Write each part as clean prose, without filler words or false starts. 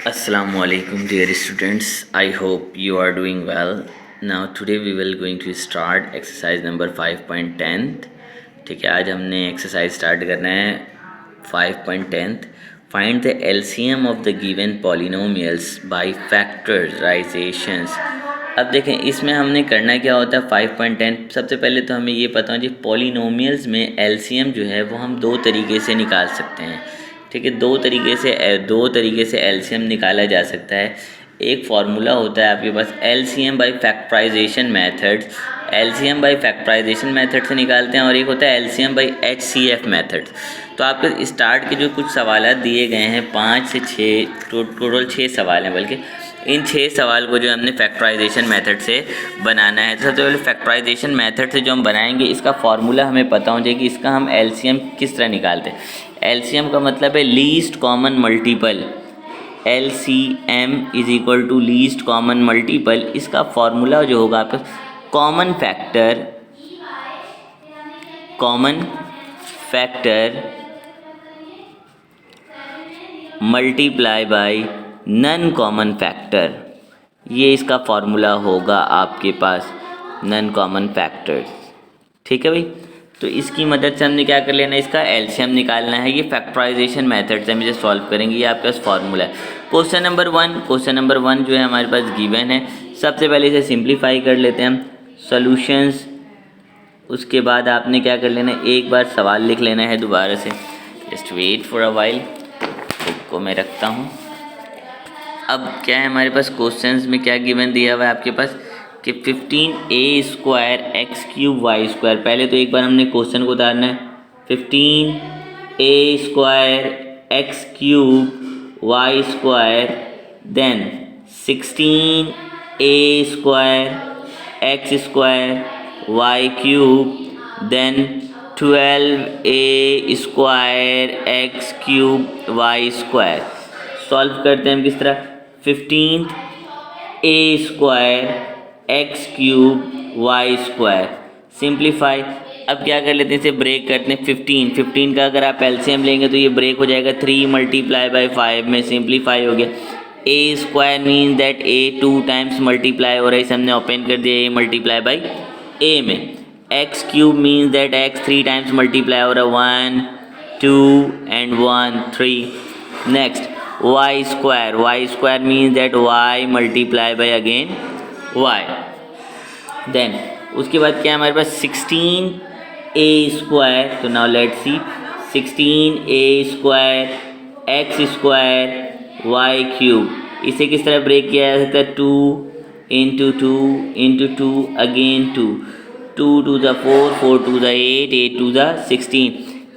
Assalamu alaikum dear students. I hope you are doing well. Now today we will going to start exercise number 5.10. ठीक है, आज हमने exercise start करना है 5.10. Find the LCM of the given polynomials by factorisations. अब देखें इसमें हमने करना क्या होता है 5.10. सबसे पहले तो हमें ये पता हो जी पॉलिनोमियल्स में एलसीएम जो है वो हम दो तरीके से निकाल सकते हैं. ठीक है, दो तरीके से एलसीएम निकाला जा सकता है. एक फार्मूला होता है आपके पास LCM by factorization method. LCM by factorization method से निकालते हैं और एक होता है एलसीएम बाय एचसीएफ मेथड. तो आपके स्टार्ट के जो कुछ सवाल दिए गए हैं 5 से 6 टोटल 6 सवाल हैं, बल्कि इन 6 सवाल को जो हमने फैक्टराइजेशन मेथड से बनाना है. तो सबसे पहले फैक्टराइजेशन मेथड से जो हम बनाएंगे इसका फार्मूला हमें पता हो जाए कि इसका हम एलसीएम किस तरह निकालते हैं. एलसीएम का मतलब है least common multiple. LCM is equal to least common multiple. इसका फॉर्मूला जो होगा आपका common factor multiply by non common factor. ये इसका फॉर्मूला होगा आपके पास नन कॉमन फैक्टर्स. ठीक है भाई, तो इसकी मदद से हमने क्या कर लेना है, इसका एलसीएम निकालना है. ये फैक्टराइजेशन मेथड से हम इसे सॉल्व करेंगे. ये आपके पास फार्मूला है. क्वेश्चन नंबर वन जो है हमारे पास गिवन है. सबसे पहले इसे सिंप्लीफाई कर लेते हैं हम सॉल्यूशंस. उसके बाद आपने क्या कर लेना है, एक बार सवाल लिख लेना है दोबारा से. Just wait for a while. Book को मैं रखता हूँ. अब क्या है हमारे पास क्वेश्चंस में क्या गिवन दिया हुआ है आपके पास कि 15a² x³ y². पहले तो एक बार हमने क्वेश्चन को उतारना है. 15a² x³ y², then 16a² x² y³, then 12a² x³ y². Solve करते हैं हम किस तरह. 15a² x³ y². सिंप्लीफाई. अब क्या कर लेते हैं, इसे ब्रेक करते हैं. 15 का अगर आप एलसीएम लेंगे तो ये ब्रेक हो जाएगा 3 मल्टीप्लाई बाय 5 में. सिंप्लीफाई हो गया. a² means that a 2 times multiply हो रहा है, इसे हमने ओपन कर दिया a मल्टीप्लाई बाई a में. x³ means that x 3 times multiply हो रहा है 1 2 and 1 3. Next y² means that y multiply by again y. Then उसके बाद क्या है हमारे पास 16a². तो now let's C 16a² x² y³. इसे किस तरह ब्रेक किया जा सकता है, 2 into 2 again 2 2 × 4 4 × 8 8 × 16.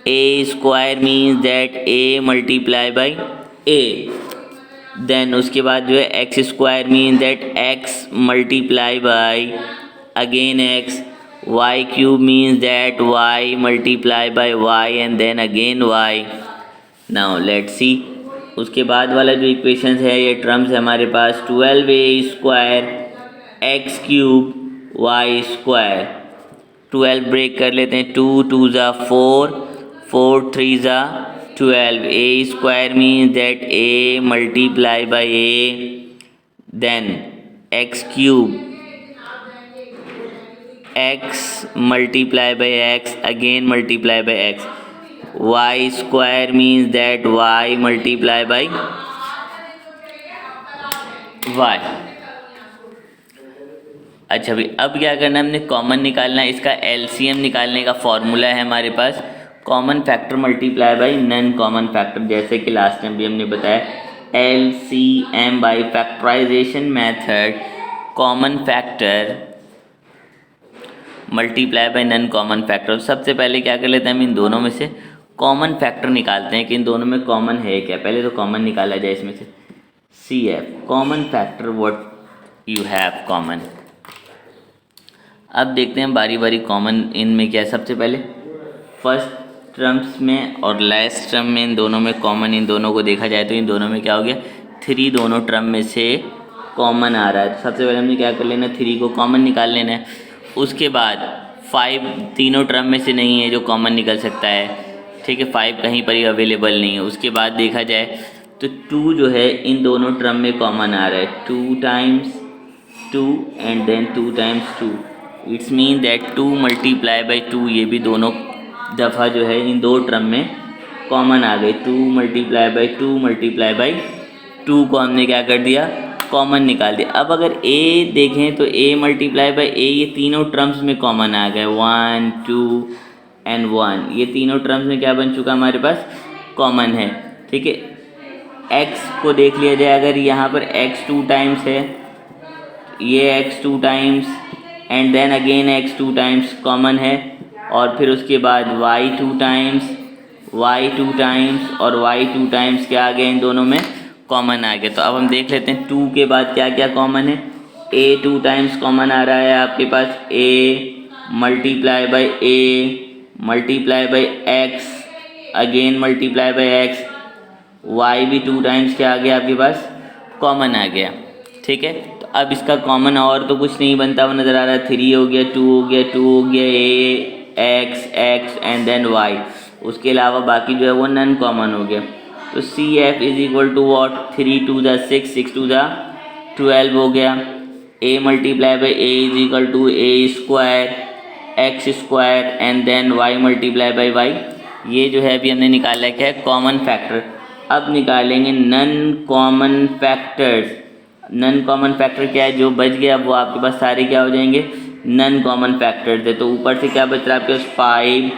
a² means that a multiply by a. Then उसके बाद जो है x² mean that x multiply by again x. y³ means that y multiply by y and then again y. Now let's see उसके बाद वाला जो equation है ये टर्म्स है हमारे पास 12a² x³ y². 12 ब्रेक कर लेते हैं. 2 2 × 4 4 3 × 12. a² means that a multiply by a, then x³ x multiply by x again multiply by x. y² means that y multiply by y. अच्छा भाई, अब क्या करना है, हमने कॉमन निकालना है. इसका एलसीएम निकालने का फॉर्मूला है हमारे पास common factor multiply by non common factor. जैसे कि लास्ट टाइम भी हमने बताया LCM by factorization method common factor multiply by non common factor. सबसे पहले क्या कर लेते हैं, हम इन दोनों में से कॉमन फैक्टर निकालते हैं कि इन दोनों में कॉमन है क्या. पहले तो कॉमन निकाला जाए इसमें से. CF common factor what you have common. अब देखते हैं बारी बारी कॉमन इनमें क्या है. सबसे पहले फर्स्ट टर्म्स में और लास्ट टर्म में इन दोनों में कॉमन, इन दोनों को देखा जाए तो इन दोनों में क्या हो गया 3 दोनों टर्म में से कॉमन आ रहा है. सबसे पहले हमने क्या कर लेना, 3 को कॉमन निकाल लेना है. उसके बाद 5 तीनों टर्म में से नहीं है जो कॉमन निकल सकता है. ठीक है, 5 कहीं पर ही अवेलेबल नहीं है. उसके बाद देखा जाए तो 2 जो है इन दोनों टर्म में कॉमन आ रहा है, 2 times 2 and then 2 times 2, it's mean that 2 multiply by 2 ये भी दोनों दफ़ा जो है इन दो टर्म में कॉमन आ गए। 2 मल्टीप्लाई बाई 2 मल्टीप्लाई बाई 2 को हमने क्या कर दिया, कॉमन निकाल दिया। अब अगर a देखें तो a मल्टीप्लाई बाई a ये तीनों टर्म्स में कॉमन आ गए, 1 2 एंड 1, ये तीनों टर्म्स में क्या बन चुका हमारे पास, कॉमन है। ठीक है, x को देख लिया जाए, अगर यहाँ पर x 2 टाइम्स है, ये x 2 times and then again x 2 times common है, और फिर उसके बाद y 2 टाइम्स और y 2 टाइम्स क्या आ गया, इन दोनों में कॉमन आ गया। तो अब हम देख लेते हैं 2 के बाद क्या क्या कॉमन है। a 2 टाइम्स कॉमन आ रहा है आपके पास, a multiply by x again multiply by x, y भी 2 टाइम्स क्या आ गया आपके पास, कॉमन आ गया। ठीक है, तो अब इसका कॉमन और तो कुछ नहीं बनता हुआ नज़र आ रहा है, 3 हो गया, 2 हो गया, 2 हो गया, a x and then y, उसके अलावा बाकी जो है वो नन कॉमन हो गया। तो C F is equal to what, 3 2 ज़ा 6, 6 2 ज़ा 12 हो गया। a multiply by a is equal to a square X square and then y multiply by y, ये जो है अभी हमने निकाला क्या है, कॉमन फैक्टर। अब निकालेंगे non common factors. Non common factor क्या है, जो बच गया वो आपके पास सारे क्या हो जाएंगे, नन कॉमन फैक्टर्स है। तो ऊपर से क्या बच रहा है आपके पास, 5,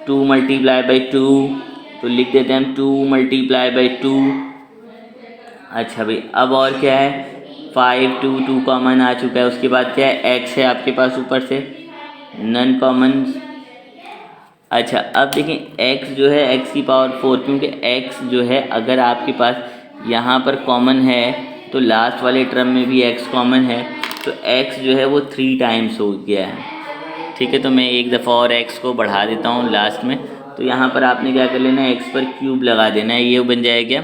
2 मल्टीप्लाई बाई 2, तो लिख देते हैं हम 2 मल्टीप्लाई बाई 2। अच्छा भाई, अब और क्या है, 5 2 2 कॉमन आ चुका है, उसके बाद क्या है, x है आपके पास ऊपर से नन कॉमन। अच्छा अब देखें x जो है x की पावर 4, क्योंकि x जो है अगर आपके पास यहाँ पर कॉमन है तो लास्ट वाले टर्म में भी x कॉमन है, तो x जो है वो 3 टाइम्स हो गया है। ठीक है, तो मैं एक दफ़ा और x को बढ़ा देता हूँ लास्ट में, तो यहाँ पर आपने क्या कर लेना है, x पर क्यूब लगा देना है, ये बन जाएगा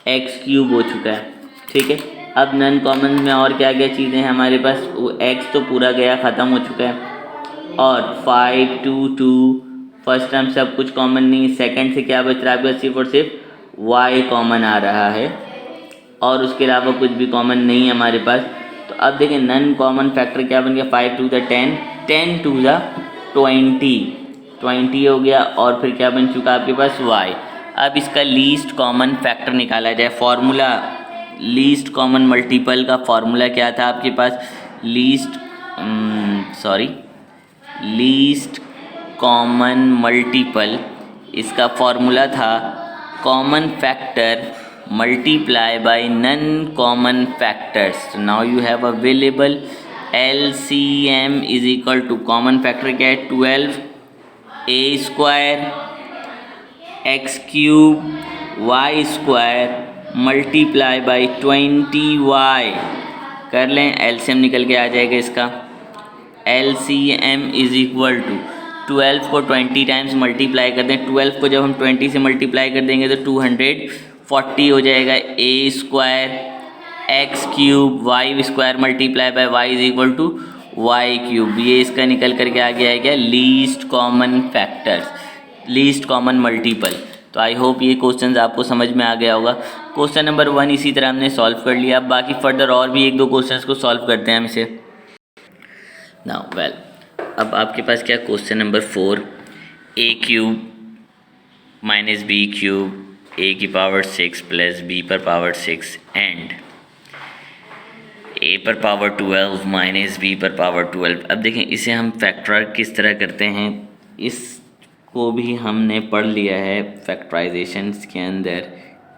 x क्यूब हो चुका है। ठीक है, अब नन कॉमन में और क्या क्या चीज़ें हैं हमारे पास, वो x तो पूरा गया, ख़त्म हो चुका है, और 5 2 2 फर्स्ट टर्म सब कुछ कॉमन नहीं, सेकंड से क्या बच रहा है आपका, सिर्फ और सिर्फ y कॉमन आ रहा है, और उसके अलावा कुछ भी कॉमन नहीं है हमारे पास। तो अब देखें नन कॉमन फैक्टर क्या बन गया, 5 2 ज़ा 10, 10 2 ज़ा 20 हो गया, और फिर क्या बन चुका आपके पास, y। अब इसका लीस्ट कॉमन फैक्टर निकाला जाए, फार्मूला लीस्ट कॉमन मल्टीपल का फार्मूला क्या था आपके पास, लीस्ट कॉमन मल्टीपल, इसका फॉर्मूला था common factor multiply by non common factors. Now you have available LCM is equal to, common factor क्या है, 12 a square x cube y square multiply by 20y, कर लें LCM निकल के आ जाएगा इसका। LCM इज इक्वल टू 12 को 20 times multiply कर दें, 12 को जब हम 20 से मल्टीप्लाई कर देंगे तो 240 हो जाएगा, a square X cube Y square multiply by Y is equal to Y cube. ये इसका निकल करके आ गया है क्या, least common factors, least common multiple. तो आई होप ये क्वेश्चन आपको समझ में आ गया होगा। क्वेश्चन नंबर 1 इसी तरह हमने सॉल्व कर लिया। अब बाकी फर्दर और भी 1-2 क्वेश्चंस को सॉल्व करते हैं हम इसे। नाउ वेल, अब आपके पास क्या, question number 4, a cube minus B cube a की पावर 6 प्लस b पर पावर 6 एंड a पर पावर 12 माइनस b पर पावर 12। अब देखें इसे हम फैक्टर किस तरह करते हैं, इसको भी हमने पढ़ लिया है फैक्टराइजेशंस के अंदर,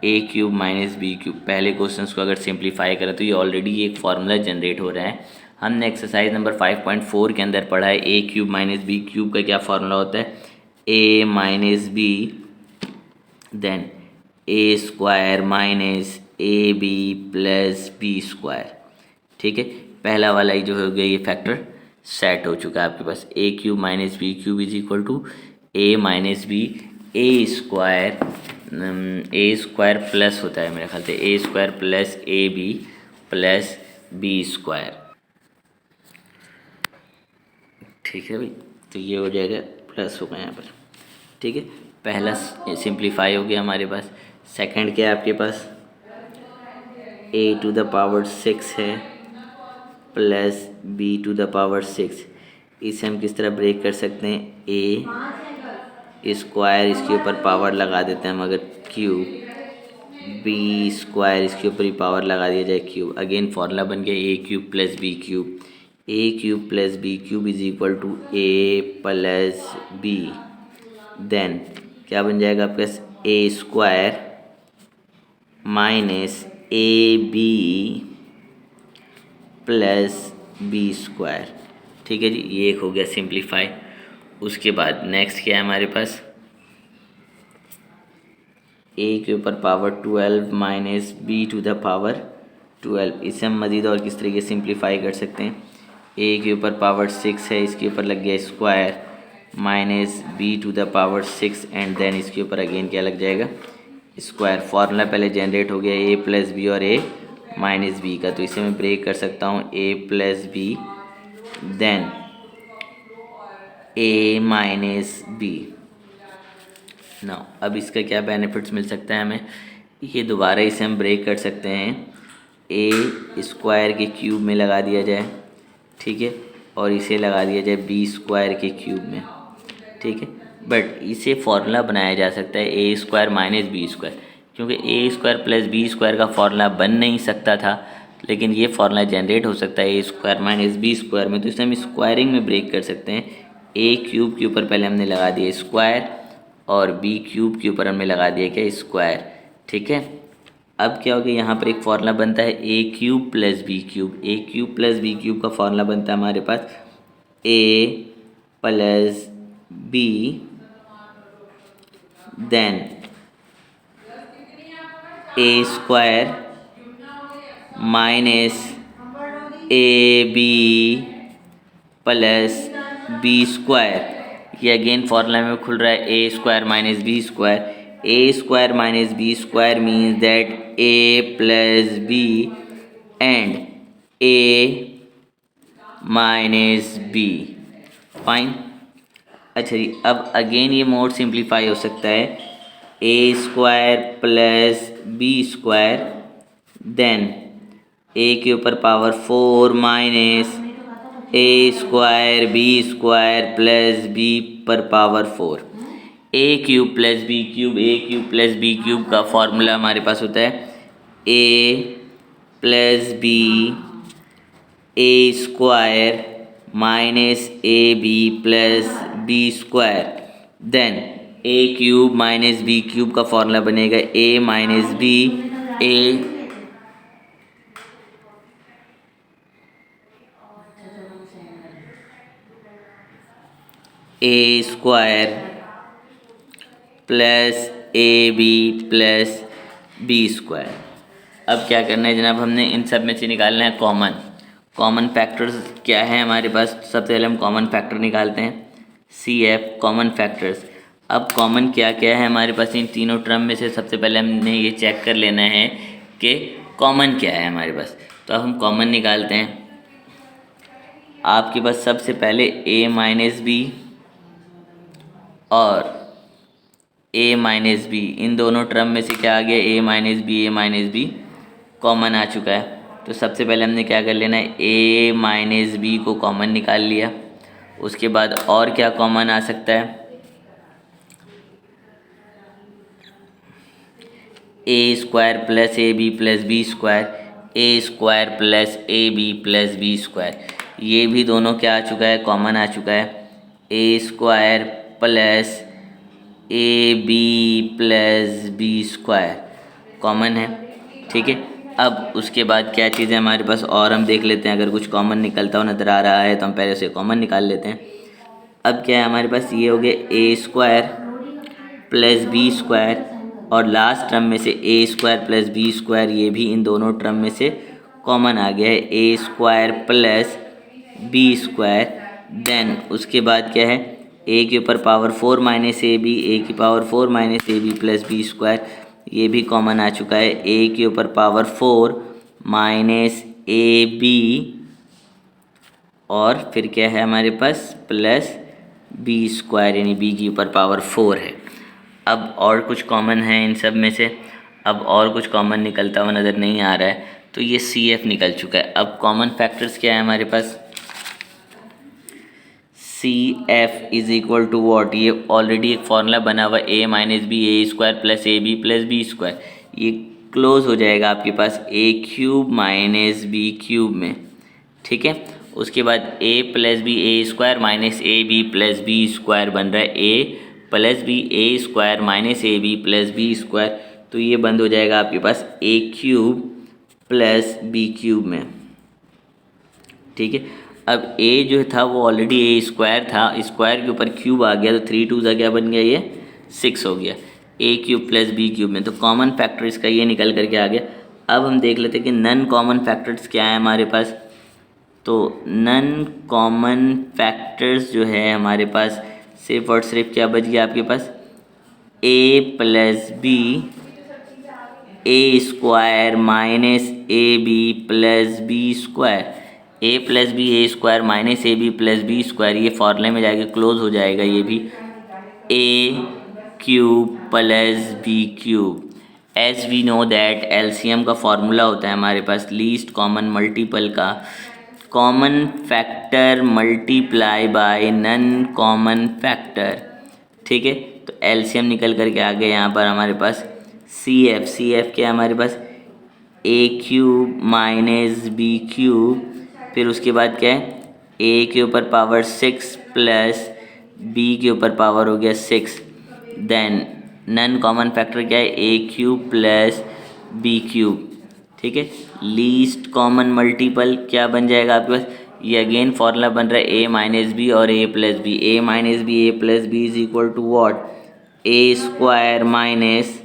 a cube minus B cube. पहले क्वेश्चंस को अगर सिंप्लीफाई करें तो ये ऑलरेडी एक फार्मूला जनरेट हो रहा है। हमने एक्सरसाइज नंबर 5.4 के अंदर पढ़ा है a cube minus B cube का क्या फार्मूला होता है, a minus B then a square minus A B plus B square. ठीक है, पहला वाला ही जो हो गया ये फैक्टर सेट हो चुका है आपके पास। a cube minus B cube is equal to a minus B, A square plus होता है मेरे ख्याल से, a square plus A B plus B square. ठीक है भाई, तो ये हो जाएगा प्लस होगा यहाँ पर। ठीक है, पहला सिंप्लीफाई हो गया हमारे पास। सेकंड क्या है आपके पास, ए टू द पावर 6 है plus B to the power 6। इसे हम किस तरह ब्रेक कर सकते हैं, ए स्क्वायर इसके ऊपर पावर लगा देते हैं हम अगर क्यूब, बी स्क्वायर इसके ऊपर ही पावर लगा दिया जाए क्यूब। अगेन फार्मूला बन गया a cube plus b cube. A cube plus b cube is equal to a plus b. Then क्या बन जाएगा आपके पास, a square minus A B plus B square. ठीक है जी, ये एक हो गया सिंप्लीफाई। उसके बाद नेक्स्ट क्या है हमारे पास, ए के ऊपर power 12 minus B to the power 12। इसे हम मज़ीद और किस तरीके से सिंप्लीफाई कर सकते हैं, ए के ऊपर पावर 6 है, इसके ऊपर लग गया square minus B to the power 6 and then इसके ऊपर अगेन क्या लग जाएगा, स्क्वायर। फार्मूला पहले जनरेट हो गया ए प्लस बी और ए माइनस बी का, तो इसे मैं ब्रेक कर सकता हूँ ए प्लस बी देन ए माइनस बी। नाउ अब इसका क्या बेनिफिट्स मिल सकता है हमें, ये दोबारा इसे हम ब्रेक कर सकते हैं, ए स्क्वायर के क्यूब में लगा दिया जाए, ठीक है, और इसे लगा दिया जाए बी स्क्वायर के क्यूब में, ठीक है। बट इसे फार्मूला बनाया जा सकता है a square minus b square, क्योंकि ए स्क्वायर प्लस बी स्क्वायर का फार्मूला बन नहीं सकता था, लेकिन ये फार्मूला जनरेट हो सकता है a square minus b square में। तो इसे हम स्क्वायरिंग में ब्रेक कर सकते हैं। ए क्यूब के ऊपर पहले हमने लगा दिया स्क्वायर और बी क्यूब के ऊपर हमने लगा दिया क्या, स्क्वायर, ठीक है। अब क्या हो गया, यहाँ पर एक फार्मूला बनता है a cube plus b cube. A cube plus b cube का फार्मूला बनता है हमारे पास a plus b then a square minus A B plus B square. ये अगेन फार्मूला में खुल रहा है a square minus b square. A square minus b square means that a plus b and a minus b. Fine. अच्छा जी, अब again ये mode simplify हो सकता है, a square plus B square then a के ऊपर power 4 minus a square b square plus b पर power 4। A cube plus b cube, a cube plus b cube का फॉर्मूला हमारे पास होता है a plus b A square minus A B plus B square then a cube minus B cube का formula बनेगा a minus B A square plus A B plus B square. अब क्या करना है जनाब, हमने इन सब में से निकालना है कॉमन फैक्टर्स क्या है हमारे पास। सबसे पहले हम कॉमन फैक्टर निकालते हैं, सी एफ कॉमन फैक्टर्स। अब कॉमन क्या क्या है हमारे पास इन तीनों टर्म में से, सबसे पहले हमने ये चेक कर लेना है कि कॉमन क्या है हमारे पास। तो अब हम कॉमन निकालते हैं। आपके पास सबसे पहले ए माइनस बी और ए माइनस बी, इन दोनों टर्म में से क्या आ गया, ए माइनस बी कॉमन आ चुका है। तो सबसे पहले हमने क्या कर लेना है, ए माइनस बी को कॉमन निकाल लिया। उसके बाद और क्या कॉमन आ सकता है, a square plus A B plus B square, a square plus A B plus B square, ये भी दोनों क्या आ चुका है, कॉमन आ चुका है। A square plus A B plus B square common है, ठीक है। अब उसके बाद क्या चीज़ है हमारे पास और हम देख लेते हैं, अगर कुछ कॉमन निकलता हुआ नज़र आ रहा है तो हम पहले से कॉमन निकाल लेते हैं। अब क्या है हमारे पास, ये हो गया ए स्क्वायर प्लस बी स्क्वायर और लास्ट टर्म में से ए स्क्वायर प्लस बी स्क्वायर, ये भी इन दोनों टर्म में से कॉमन आ गया है, a square plus B square. Then उसके बाद क्या है, ए के ऊपर power 4 minus A b, a की power 4 minus A B plus B square, ये भी कॉमन आ चुका है। ए के ऊपर पावर 4 माइनस ए बी और फिर क्या है हमारे पास प्लस बी स्क्वायर, यानी बी के ऊपर पावर 4 है। अब और कुछ कॉमन है इन सब में से, अब और कुछ कॉमन निकलता हुआ नज़र नहीं आ रहा है। तो ये सी एफ निकल चुका है। अब कॉमन फैक्टर्स क्या है हमारे पास, C F is equal to what, ये ऑलरेडी एक फॉर्मूला बना हुआ a minus B A square plus A B plus B square, ये क्लोज हो जाएगा आपके पास a cube minus B cube में, ठीक है। उसके बाद a plus b A square minus A B plus B square बन रहा है a plus b A square minus A B plus B square, तो ये बंद हो जाएगा आपके पास a cube plus b cube में, ठीक है। अब a जो था वो ऑलरेडी ए स्क्वायर था, स्क्वायर के ऊपर क्यूब आ गया तो 3 2 क्या बन गया, ये 6 हो गया a cube plus b cube में, तो कॉमन फैक्टर इसका ये निकल करके आ गया। अब हम देख लेते हैं कि नन कॉमन फैक्टर्स क्या है हमारे पास। तो नन कॉमन फैक्टर्स जो है हमारे पास सिर्फ और सिर्फ क्या बच गया आपके पास, a plus b A square minus A B plus B square, a plus b A square minus A B plus B square, ये फॉर्मूले में जाके क्लोज हो जाएगा ये भी, a cube plus b cube. As we know that LCM का formula होता है हमारे पास लीस्ट कॉमन मल्टीपल का, common factor multiply by non common factor, ठीक है। तो एलसीएम निकल करके आ गया यहाँ पर हमारे पास सी एफ क्या है हमारे पास, a cube minus B cube, फिर उसके बाद क्या है ए के ऊपर पावर 6 प्लस बी के ऊपर पावर हो गया 6, देन नन कॉमन फैक्टर क्या है a cube plus b cube, ठीक है। लीस्ट कॉमन मल्टीपल क्या बन जाएगा आपके पास, ये अगेन फॉर्मूला बन रहा है ए माइनस बी और a plus b, a minus B a plus b is equal to what, a square minus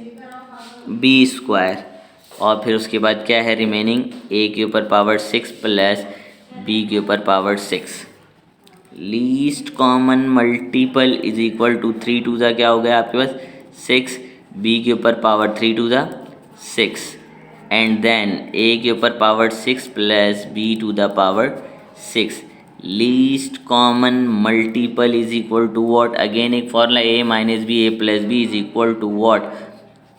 b square, और फिर उसके बाद क्या है रिमेनिंग ए के ऊपर पावर 6 प्लस बी के ऊपर power 6। Least common multiple is equal to 3 2 क्या हो गया आपके पास 6, बी के ऊपर पावर 3 2 6, एंड देन ए के ऊपर power 6 plus B to the power 6। Least common multiple is equal to what, again एक formula a minus B a plus b is equal to what,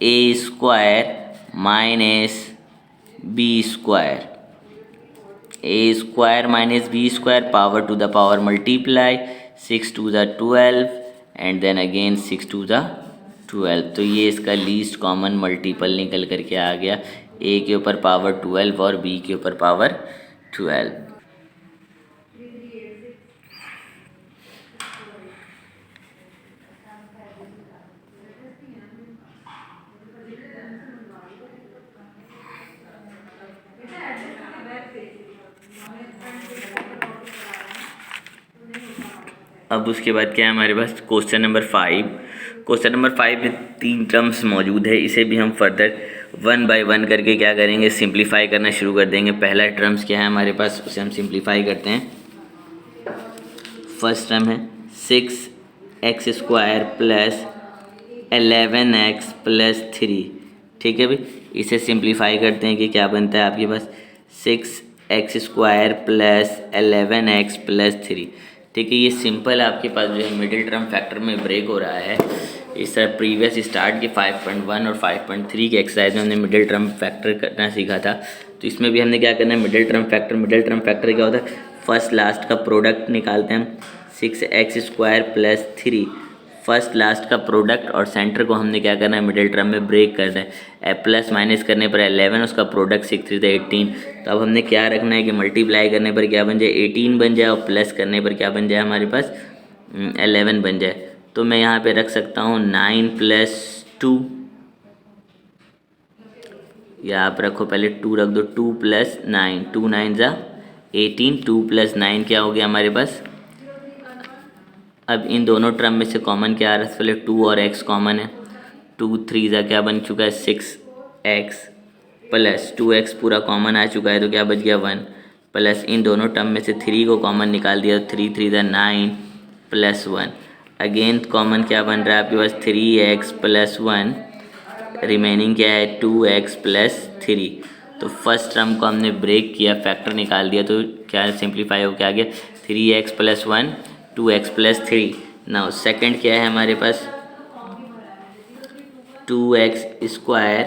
a square minus b square, a square minus b square power to the power multiply 6 2 12 and then again 6 2 12, तो ये इसका least common multiple निकल करके आ गया, ए के ऊपर power 12 और बी के ऊपर पावर 12। अब उसके बाद क्या है हमारे पास क्वेश्चन नंबर 5। क्वेश्चन नंबर 5 में 3 टर्म्स मौजूद है, इसे भी हम फर्दर 1 बाय 1 करके क्या करेंगे सिंप्लीफाई करना शुरू कर देंगे। पहला टर्म्स क्या है हमारे पास, उसे हम सिंप्लीफाई करते हैं। फर्स्ट टर्म है 6x square plus 11x plus 3, ठीक है भाई, इसे सिंप्लीफाई करते हैं कि क्या बनता है आपके पास 6x square plus 11x plus 3, ठीक है। ये सिंपल आपके पास जो है मिडिल टर्म फैक्टर में ब्रेक हो रहा है। इस तरह प्रीवियस स्टार्ट के 5.1 और 5.3 के एक्सरसाइज में हमने मिडिल टर्म फैक्टर करना सीखा था, तो इसमें भी हमने क्या करना है middle term factor. Middle term factor क्या होता है, फर्स्ट लास्ट का प्रोडक्ट निकालते हैं हम, 6x square plus 3 first last का प्रोडक्ट, और सेंटर को हमने क्या करना है मिडिल टर्म में ब्रेक करना है। प्लस माइनस करने पर 11, उसका प्रोडक्ट 6 3 18, तो अब हमने क्या रखना है कि मल्टीप्लाई करने पर क्या बन जाए 18 बन जाए, और प्लस करने पर क्या बन जाए हमारे पास 11 बन जाए। तो मैं यहाँ पे रख सकता हूँ 9 + 2, या आप रखो पहले 2 रख दो, 2 + 9, 2 9 ज़ा 18, 2 + 9 क्या हो गया हमारे पास। अब इन दोनों टर्म में से कॉमन क्या आ रहा है, पहले 2 और x कॉमन है, 2 3 ज़ा क्या बन चुका है 6x प्लस 2x पूरा कॉमन आ चुका है, तो क्या बच गया 1, प्लस इन दोनों टर्म में से 3 को कॉमन निकाल दिया, तो 3 3 ज़ा 9 प्लस 1, अगेन कॉमन क्या बन रहा है आपके पास 3x प्लस 1, रिमेनिंग क्या है 2x प्लस 3। तो फर्स्ट टर्म को हमने ब्रेक किया, फैक्टर निकाल दिया, तो क्या सिंप्लीफाई हो क्या आ गया 3x plus 1 2x plus 3। Now second क्या है हमारे पास 2x square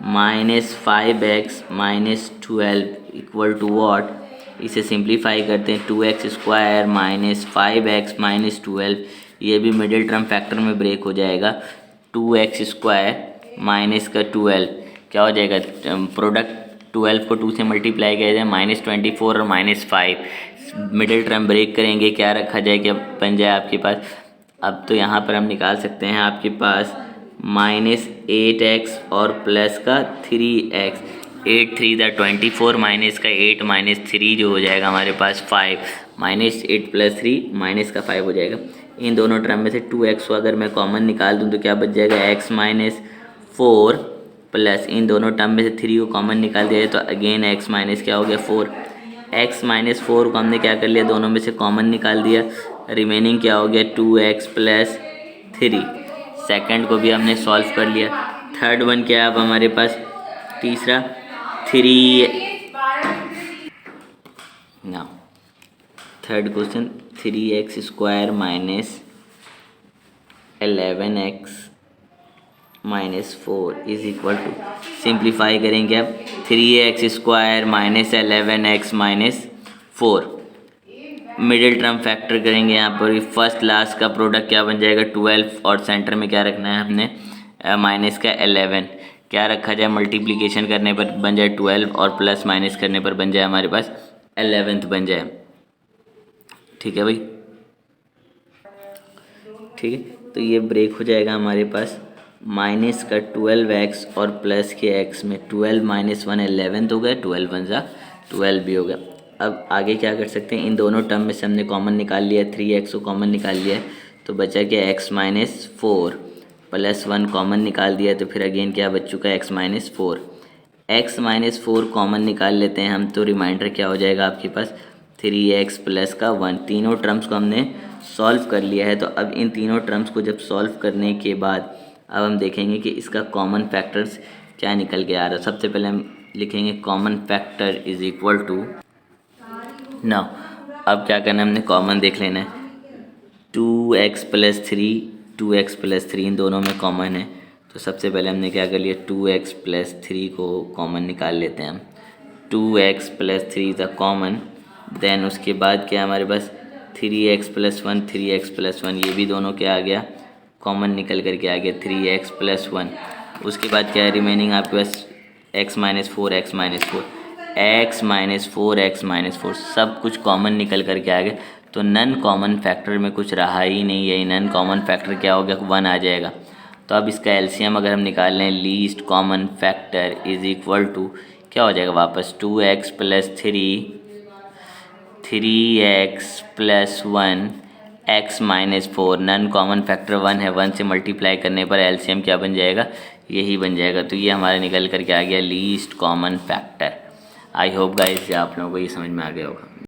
-5x-12 equal to what. इसे सिंप्लीफाई करते हैं, 2x² -5x-12, ये भी मिडिल टर्म फैक्टर में ब्रेक हो जाएगा। 2x² माइनस का 12 क्या हो जाएगा, प्रोडक्ट 12 को 2 से मल्टीप्लाई किया जाए, -24 और -5, मिडिल टर्म ब्रेक करेंगे, क्या रखा जाए, क्या बन जाए आपके पास। अब तो यहाँ पर हम निकाल सकते हैं आपके पास -8x और प्लस का 3x, 8 3 24 माइनस का 8 -3 जो हो जाएगा हमारे पास 5, -8 + 3 माइनस का 5 हो जाएगा। इन दोनों टर्म में से 2x को अगर मैं कॉमन निकाल दूँ तो क्या बच जाएगा, x -4 प्लस इन दोनों टर्म में से 3 को कॉमन निकाल दिया जाए तो अगेन x माइनस क्या हो गया 4। x -4 को हमने क्या कर लिया, दोनों में से कॉमन निकाल दिया, रिमेनिंग क्या हो गया 2x + 3। सेकंड को भी हमने सॉल्व कर लिया। थर्ड वन क्या है अब हमारे पास, तीसरा 3 ना, third question 3x² -11x -4 is equal to, simplify करेंगे अब 3x² -11x -4, middle term factor करेंगे यहाँ पर, फर्स्ट लास्ट का प्रोडक्ट क्या बन जाएगा 12 और सेंटर में क्या रखना है हमने माइनस का 11, क्या रखा जाए, मल्टीप्लिकेशन करने पर बन जाए 12 और प्लस माइनस करने पर बन जाए हमारे पास 11th बन जाए। ठीक है भाई, ठीक है, तो ये ब्रेक हो जाएगा हमारे पास माइनस का 12x और प्लस के x में, 12 - 1 11th हो गया, 12 1 12 भी हो गया। अब आगे क्या कर सकते हैं, इन दोनों टर्म में से हमने कॉमन निकाल लिया, 3x को कॉमन निकाल लिया है तो बचा क्या x -4 + 1 कॉमन निकाल दिया तो फिर अगेन क्या बच चुका है x -4, x -4 कॉमन निकाल लेते हैं हम तो रिमाइंडर क्या हो जाएगा आपके पास 3x प्लस का 1। तीनों टर्म्स को हमने सॉल्व कर लिया है। तो अब इन तीनों टर्म्स को जब सॉल्व करने के बाद अब हम देखेंगे कि इसका कॉमन फैक्टर्स क्या निकल के आ रहा है। सबसे पहले हम लिखेंगे common factor is equal to, now अब क्या करना है, हमने कॉमन देख लेना है, 2x + 3, 2x + 3 इन दोनों में कॉमन है तो सबसे पहले हमने क्या कर लिया 2x + 3 को कॉमन निकाल लेते हैं हम, 2x + 3 द कॉमन, देन उसके बाद क्या हमारे पास 3x + 1, 3x + 1 ये भी दोनों क्या आ गया कॉमन निकल करके आ गया 3x + 1। उसके बाद क्या है रिमेनिंग आपके पास x -4 x -4 सब कुछ कॉमन निकल करके आ गया। तो नन कॉमन फैक्टर में कुछ रहा ही नहीं है, नन कॉमन फैक्टर क्या हो गया 1 आ जाएगा। तो अब इसका एलसीएम अगर हम निकाल लें, least common factor is equal to क्या हो जाएगा वापस 2x + 3, 3x + 1 x -4, none common factor 1 है, 1 से मल्टीप्लाई करने पर एलसीएम क्या बन जाएगा, यही बन जाएगा। तो ये हमारा निकल करके आ गया least common factor. I hope guys आप लोगों को ये समझ में आ गया होगा।